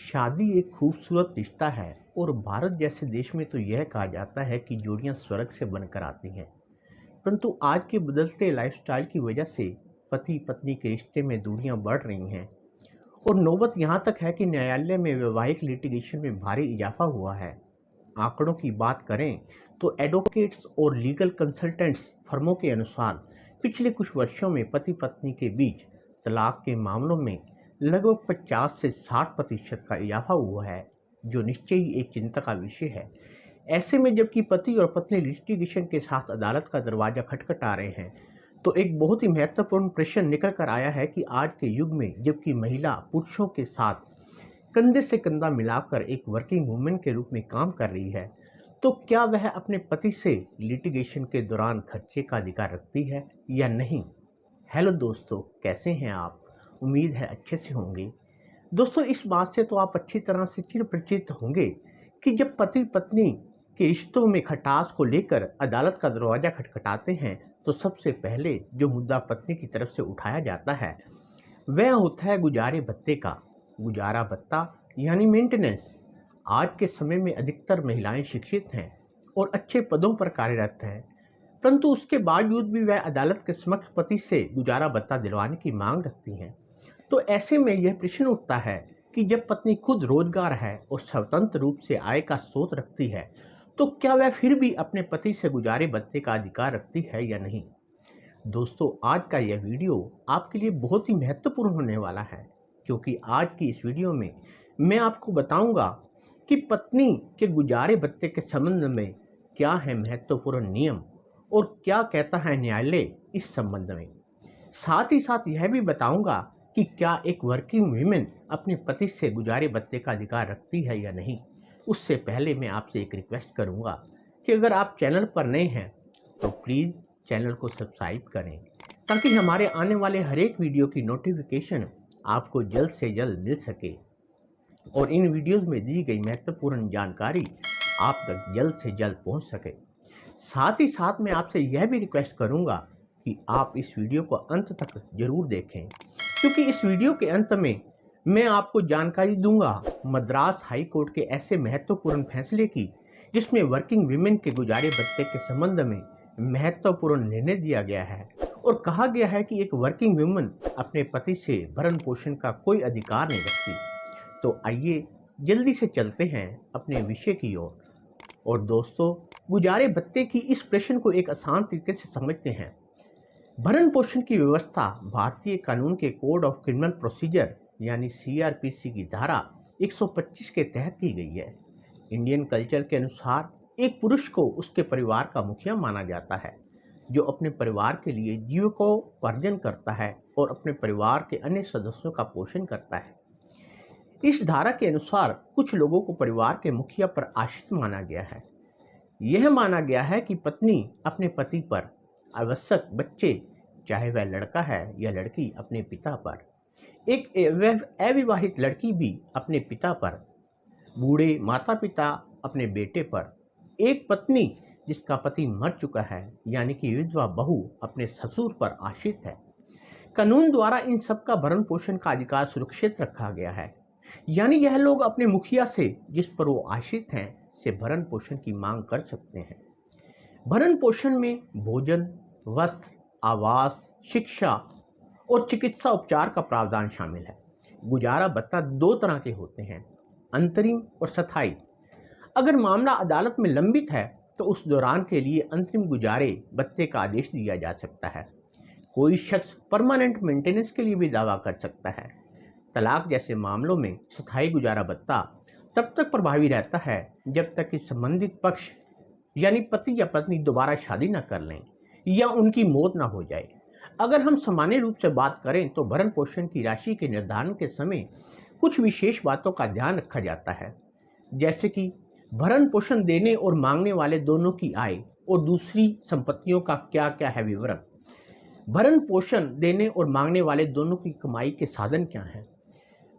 शादी एक खूबसूरत रिश्ता है और भारत जैसे देश में तो यह कहा जाता है कि जोड़ियां स्वर्ग से बनकर आती हैं। परंतु आज के बदलते लाइफस्टाइल की वजह से पति पत्नी के रिश्ते में दूरियां बढ़ रही हैं और नौबत यहां तक है कि न्यायालय में वैवाहिक लिटिगेशन में भारी इजाफा हुआ है। आंकड़ों की बात करें तो एडवोकेट्स और लीगल कंसल्टेंट्स फर्मों के अनुसार पिछले कुछ वर्षों में पति पत्नी के बीच तलाक के मामलों में लगभग 50 से 60% का इजाफा हुआ है, जो निश्चय ही एक चिंता का विषय है। ऐसे में जबकि पति और पत्नी लिटिगेशन के साथ अदालत का दरवाजा खटखटा रहे हैं, तो एक बहुत ही महत्वपूर्ण प्रश्न निकल कर आया है कि आज के युग में जबकि महिला पुरुषों के साथ कंधे से कंधा मिलाकर एक वर्किंग वुमेन के रूप में काम कर रही है, तो क्या वह अपने पति से लिटिगेशन के दौरान खर्चे का अधिकार रखती है या नहीं। हेलो दोस्तों, कैसे हैं आप? उम्मीद है अच्छे से होंगे। दोस्तों, इस बात से तो आप अच्छी तरह से चिर परिचित होंगे कि जब पति पत्नी के रिश्तों में खटास को लेकर अदालत का दरवाजा खटखटाते हैं, तो सबसे पहले जो मुद्दा पत्नी की तरफ से उठाया जाता है वह होता है गुजारे भत्ते का। गुजारा भत्ता यानी मेंटेनेंस। आज के समय में अधिकतर महिलाएं शिक्षित हैं और अच्छे पदों पर कार्यरत हैं, परंतु उसके बावजूद भी वह अदालत के समक्ष पति से गुजारा भत्ता दिलवाने की मांग रखती हैं। तो ऐसे में यह प्रश्न उठता है कि जब पत्नी खुद रोजगार है और स्वतंत्र रूप से आय का स्रोत रखती है, तो क्या वह फिर भी अपने पति से गुजारे भत्ते का अधिकार रखती है या नहीं। दोस्तों, आज का यह वीडियो आपके लिए बहुत ही महत्वपूर्ण होने वाला है, क्योंकि आज की इस वीडियो में मैं आपको बताऊंगा कि पत्नी के गुजारे भत्ते के संबंध में क्या है महत्वपूर्ण नियम और क्या कहता है न्यायालय इस संबंध में। साथ ही साथ यह भी बताऊंगा कि क्या एक वर्किंग वीमेन अपने पति से गुजारे भत्ते का अधिकार रखती है या नहीं। उससे पहले मैं आपसे एक रिक्वेस्ट करूंगा कि अगर आप चैनल पर नए हैं तो प्लीज़ चैनल को सब्सक्राइब करें, ताकि हमारे आने वाले हर एक वीडियो की नोटिफिकेशन आपको जल्द से जल्द मिल सके और इन वीडियोस में दी गई महत्वपूर्ण जानकारी आप तक जल्द से जल्द पहुंच सके। साथ ही साथ मैं आपसे यह भी रिक्वेस्ट करूंगा कि आप इस वीडियो को अंत तक जरूर देखें, क्योंकि इस वीडियो के अंत में मैं आपको जानकारी दूंगा मद्रास हाई कोर्ट के ऐसे महत्वपूर्ण फैसले की, जिसमें वर्किंग वीमेन के गुजारे भत्ते के संबंध में महत्वपूर्ण निर्णय दिया गया है और कहा गया है कि एक वर्किंग वुमन अपने पति से भरण पोषण का कोई अधिकार नहीं रखती। तो आइए जल्दी से चलते हैं अपने विषय की ओर। और दोस्तों, गुजारे भत्ते की इस प्रश्न को एक आसान तरीके से समझते हैं। भरण पोषण की व्यवस्था भारतीय कानून के कोड ऑफ क्रिमिनल प्रोसीजर यानी CRPC की धारा 125 के तहत की गई है। इंडियन कल्चर के अनुसार एक पुरुष को उसके परिवार का मुखिया माना जाता है, जो अपने परिवार के लिए जीविकोपार्जन करता है और अपने परिवार के अन्य सदस्यों का पोषण करता है। इस धारा के अनुसार कुछ लोगों को परिवार के मुखिया पर आश्रित माना गया है। यह माना गया है कि पत्नी अपने पति पर, आवश्यक बच्चे चाहे वह लड़का है या लड़की अपने पिता पर, एक अविवाहित लड़की भी अपने पिता पर, बूढ़े माता पिता अपने बेटे पर, एक पत्नी जिसका पति मर चुका है यानी कि विधवा बहू अपने ससुर पर आश्रित है। कानून द्वारा इन सब का भरण पोषण का अधिकार सुरक्षित रखा गया है, यानी यह लोग अपने मुखिया से, जिस पर वो आश्रित हैं, से भरण पोषण की मांग कर सकते हैं। भरण पोषण में भोजन, वस्त्र, आवास, शिक्षा और चिकित्सा उपचार का प्रावधान शामिल है। गुजारा भत्ता दो तरह के होते हैं, अंतरिम और स्थायी। अगर मामला अदालत में लंबित है तो उस दौरान के लिए अंतरिम गुजारे भत्ते का आदेश दिया जा सकता है। कोई शख्स परमानेंट मेंटेनेंस के लिए भी दावा कर सकता है। तलाक जैसे मामलों में स्थायी गुजारा भत्ता तब तक प्रभावी रहता है जब तक कि संबंधित पक्ष यानी पति या पत्नी दोबारा शादी न कर लें या उनकी मौत न हो जाए। अगर हम सामान्य रूप से बात करें तो भरण पोषण की राशि के निर्धारण के समय कुछ विशेष बातों का ध्यान रखा जाता है, जैसे कि भरण पोषण देने और मांगने वाले दोनों की आय और दूसरी संपत्तियों का क्या क्या है विवरण, भरण पोषण देने और मांगने वाले दोनों की कमाई के साधन क्या हैं,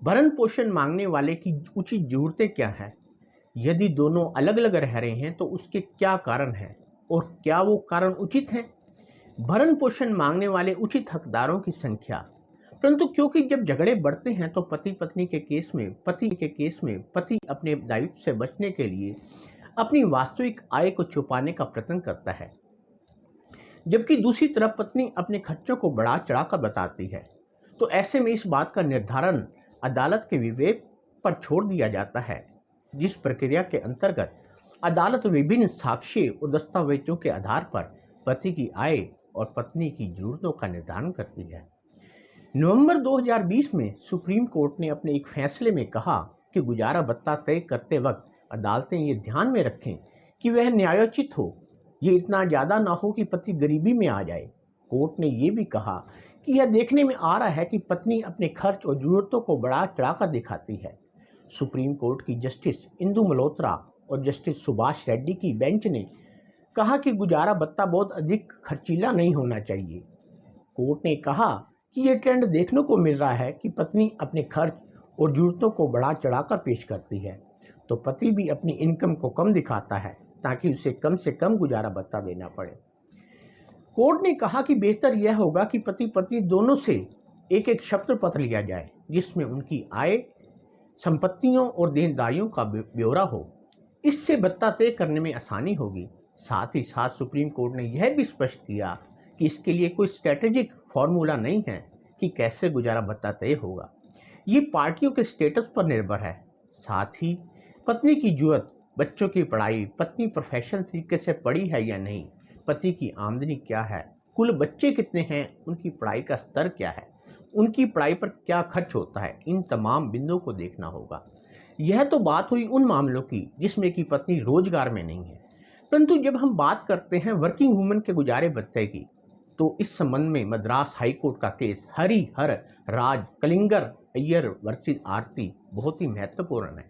भरण पोषण मांगने वाले की उचित जरूरतें क्या हैं, यदि दोनों अलग अलग रह रहे हैं तो उसके क्या कारण हैं और क्या वो कारण उचित हैं, भरण पोषण मांगने वाले उचित हकदारों की संख्या, परंतु क्योंकि जब झगड़े बढ़ते हैं तो पति के केस में पति अपने दायित्व से बचने के लिए अपनी वास्तविक आय को छुपाने का प्रयत्न करता है, जबकि दूसरी तरफ पत्नी अपने खर्चों को बढ़ा चढ़ाकर बताती है। तो ऐसे में इस बात का निर्धारण अदालत के विवेक पर छोड़ दिया जाता है, जिस प्रक्रिया के अंतर्गत अदालत विभिन्न साक्ष्य और दस्तावेजों के आधार पर पति की आय और पत्नी की जरूरतों का निर्धारण करती है। नवंबर 2020 में सुप्रीम कोर्ट ने अपने एक फैसले में कहा कि गुजारा भत्ता तय करते वक्त अदालतें ये ध्यान में रखें कि वह न्यायोचित हो, ये इतना ज़्यादा ना हो कि पति गरीबी में आ जाए। कोर्ट ने ये भी कहा कि यह देखने में आ रहा है कि पत्नी अपने खर्च और जरूरतों को बढ़ा चढ़ाकर दिखाती है। सुप्रीम कोर्ट की जस्टिस इंदु मल्होत्रा और जस्टिस सुभाष रेड्डी की बेंच ने कहा कि गुजारा भत्ता बहुत अधिक खर्चीला नहीं होना चाहिए। कोर्ट ने कहा कि ये ट्रेंड देखने को मिल रहा है कि पत्नी अपने खर्च और जरूरतों को बढ़ा चढ़ाकर पेश करती है, तो पति भी अपनी इनकम को कम दिखाता है ताकि उसे कम से कम गुजारा भत्ता देना पड़े। कोर्ट ने कहा कि बेहतर यह होगा कि पति पत्नी दोनों से एक एक शपथ पत्र लिया जाए, जिसमें उनकी आय, संपत्तियों और देनदारियों का ब्यौरा हो। इससे भत्ता तय करने में आसानी होगी। साथ ही साथ सुप्रीम कोर्ट ने यह भी स्पष्ट किया कि इसके लिए कोई स्ट्रेटेजिक फॉर्मूला नहीं है कि कैसे गुजारा भत्ता तय होगा। ये पार्टियों के स्टेटस पर निर्भर है। साथ ही पत्नी की जरूरत, बच्चों की पढ़ाई, पत्नी प्रोफेशनल तरीके से पढ़ी है या नहीं, पति की आमदनी क्या है, कुल बच्चे कितने हैं, उनकी पढ़ाई का स्तर क्या है, उनकी पढ़ाई पर क्या खर्च होता है, इन तमाम बिंदुओं को देखना होगा। यह तो बात हुई उन मामलों की जिसमें कि पत्नी रोजगार में नहीं है। परंतु जब हम बात करते हैं वर्किंग वुमेन के गुजारे भत्ते की, तो इस संबंध में मद्रास हाई कोर्ट का केस हरिहर राज कलिंगर अय्यर वर्सेस आरती बहुत ही महत्वपूर्ण है।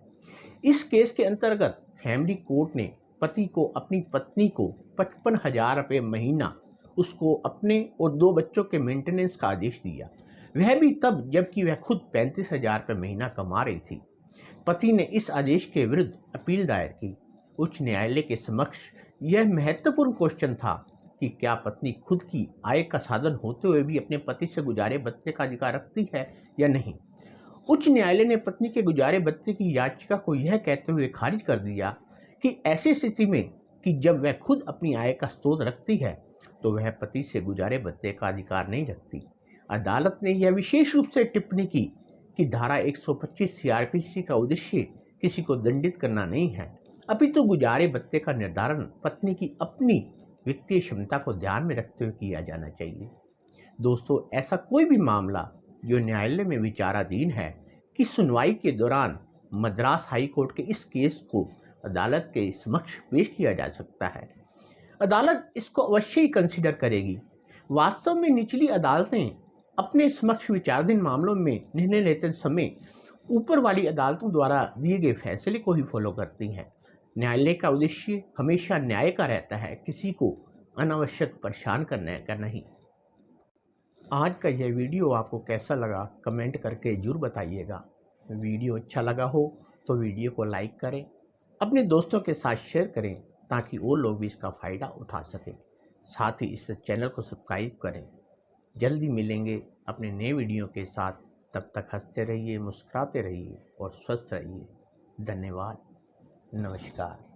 इस केस के अंतर्गत फैमिली कोर्ट ने पति को अपनी पत्नी को 55,000 रुपये महीना, उसको अपने और 2 बच्चों के मेंटेनेंस का आदेश दिया, वह भी तब जबकि वह खुद 35,000 रुपये महीना कमा रही थी। पति ने इस आदेश के विरुद्ध अपील दायर की। उच्च न्यायालय के समक्ष यह महत्वपूर्ण क्वेश्चन था कि क्या पत्नी खुद की आय का साधन होते हुए भी अपने पति से गुजारे भत्ते का अधिकार रखती है या नहीं। उच्च न्यायालय ने पत्नी के गुजारे भत्ते की याचिका को यह कहते हुए खारिज कर दिया कि ऐसी स्थिति में कि जब वह खुद अपनी आय का स्रोत रखती है तो वह पति से गुजारे भत्ते का अधिकार नहीं रखती। अदालत ने यह विशेष रूप से टिप्पणी की कि धारा 125 सीआरपीसी का उद्देश्य किसी को दंडित करना नहीं है, अपितु गुजारे भत्ते का निर्धारण पत्नी की अपनी वित्तीय क्षमता को ध्यान में रखते हुए किया जाना चाहिए। दोस्तों, ऐसा कोई भी मामला जो न्यायालय में विचाराधीन है कि सुनवाई के दौरान मद्रास हाई कोर्ट के इस केस को अदालत के समक्ष पेश किया जा सकता है। अदालत इसको अवश्य ही कंसीडर करेगी। वास्तव में निचली अदालतें अपने समक्ष विचाराधीन मामलों में निर्णय लेते समय ऊपर वाली अदालतों द्वारा दिए गए फैसले को ही फॉलो करती हैं। न्यायालय का उद्देश्य हमेशा न्याय का रहता है, किसी को अनावश्यक परेशान करने का नहीं। आज का यह वीडियो आपको कैसा लगा कमेंट करके जरूर बताइएगा। वीडियो अच्छा लगा हो तो वीडियो को लाइक करें, अपने दोस्तों के साथ शेयर करें ताकि वो लोग भी इसका फ़ायदा उठा सकें। साथ ही इस चैनल को सब्सक्राइब करें। जल्दी मिलेंगे अपने नए वीडियो के साथ। तब तक हंसते रहिए, मुस्कुराते रहिए और स्वस्थ रहिए। धन्यवाद। नमस्कार।